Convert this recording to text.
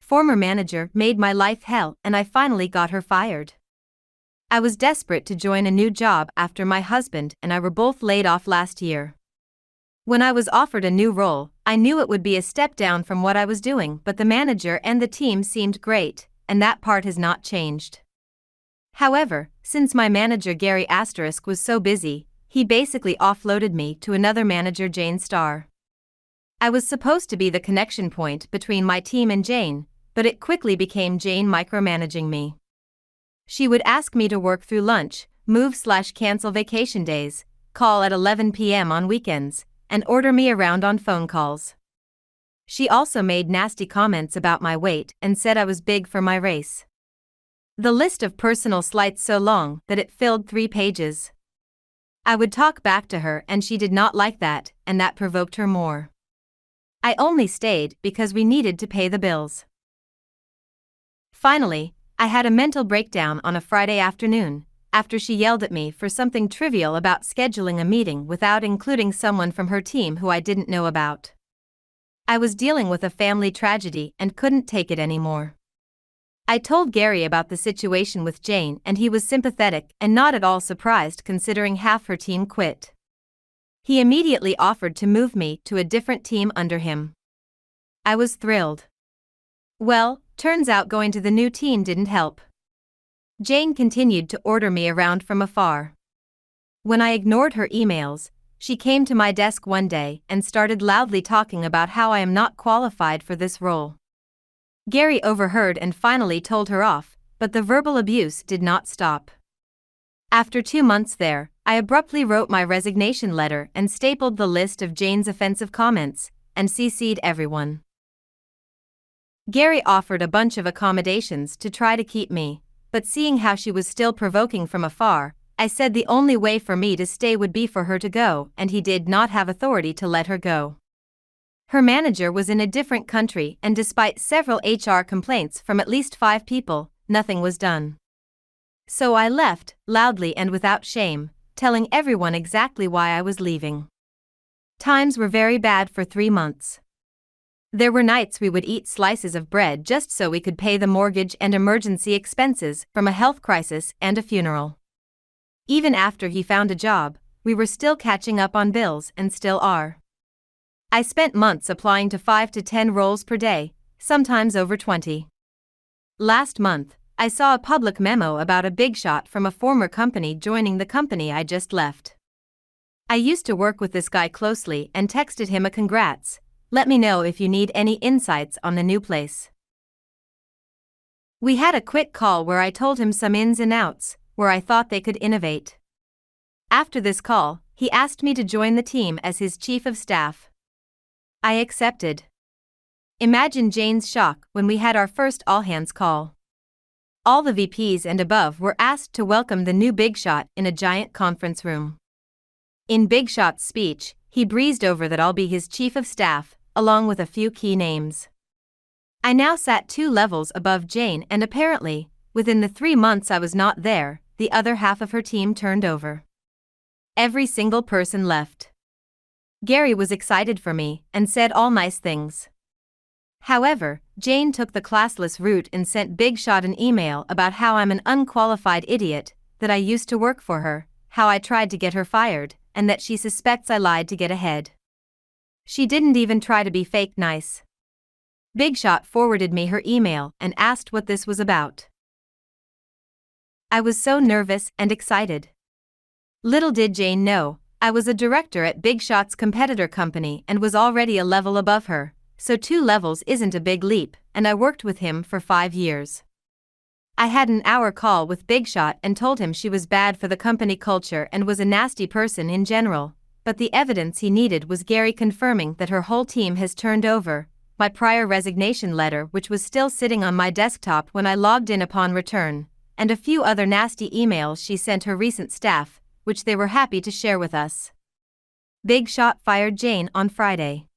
former manager made my life hell and I finally got her fired. I was desperate to join a new job after my husband and I were both laid off last year. When I was offered a new role, I knew it would be a step down from what I was doing, but the manager and the team seemed great, and that part has not changed. However, since my manager Gary * was so busy, he basically offloaded me to another manager, Jane Starr. I was supposed to be the connection point between my team and Jane, but it quickly became Jane micromanaging me. She would ask me to work through lunch, move/cancel vacation days, call at 11 p.m. on weekends, and order me around on phone calls. She also made nasty comments about my weight and said I was big for my race. The list of personal slights so long that it filled 3 pages. I would talk back to her and she did not like that, and that provoked her more. I only stayed because we needed to pay the bills. Finally, I had a mental breakdown on a Friday afternoon, after she yelled at me for something trivial about scheduling a meeting without including someone from her team who I didn't know about. I was dealing with a family tragedy and couldn't take it anymore. I told Gary about the situation with Jane and he was sympathetic and not at all surprised considering half her team quit. He immediately offered to move me to a different team under him. I was thrilled. Well, turns out going to the new team didn't help. Jane continued to order me around from afar. When I ignored her emails, she came to my desk one day and started loudly talking about how I am not qualified for this role. Gary overheard and finally told her off, but the verbal abuse did not stop. After 2 months there, I abruptly wrote my resignation letter and stapled the list of Jane's offensive comments, and CC'd everyone. Gary offered a bunch of accommodations to try to keep me, but seeing how she was still provoking from afar, I said the only way for me to stay would be for her to go, and he did not have authority to let her go. Her manager was in a different country, and despite several HR complaints from at least 5 people, nothing was done. So I left, loudly and without shame, telling everyone exactly why I was leaving. Times were very bad for 3 months. There were nights we would eat slices of bread just so we could pay the mortgage and emergency expenses from a health crisis and a funeral. Even after he found a job, we were still catching up on bills and still are. I spent months applying to 5 to 10 roles per day, sometimes over 20. Last month, I saw a public memo about a big shot from a former company joining the company I just left. I used to work with this guy closely and texted him a congrats. Let me know if you need any insights on the new place. We had a quick call where I told him some ins and outs, where I thought they could innovate. After this call, he asked me to join the team as his chief of staff. I accepted. Imagine Jane's shock when we had our first all-hands call. All the VPs and above were asked to welcome the new big shot in a giant conference room. In Big Shot's speech, he breezed over that I'll be his chief of staff, along with a few key names. I now sat 2 levels above Jane, and apparently, within the 3 months I was not there, the other half of her team turned over. Every single person left. Gary was excited for me and said all nice things. However, Jane took the classless route and sent Big Shot an email about how I'm an unqualified idiot, that I used to work for her, how I tried to get her fired, and that she suspects I lied to get ahead. She didn't even try to be fake nice. Big Shot forwarded me her email and asked what this was about. I was so nervous and excited. Little did Jane know, I was a director at Big Shot's competitor company and was already a level above her, so 2 levels isn't a big leap, and I worked with him for 5 years. I had an hour call with Big Shot and told him she was bad for the company culture and was a nasty person in general, but the evidence he needed was Gary confirming that her whole team has turned over, my prior resignation letter which was still sitting on my desktop when I logged in upon return, and a few other nasty emails she sent her recent staff, which they were happy to share with us. Big Shot fired Jane on Friday.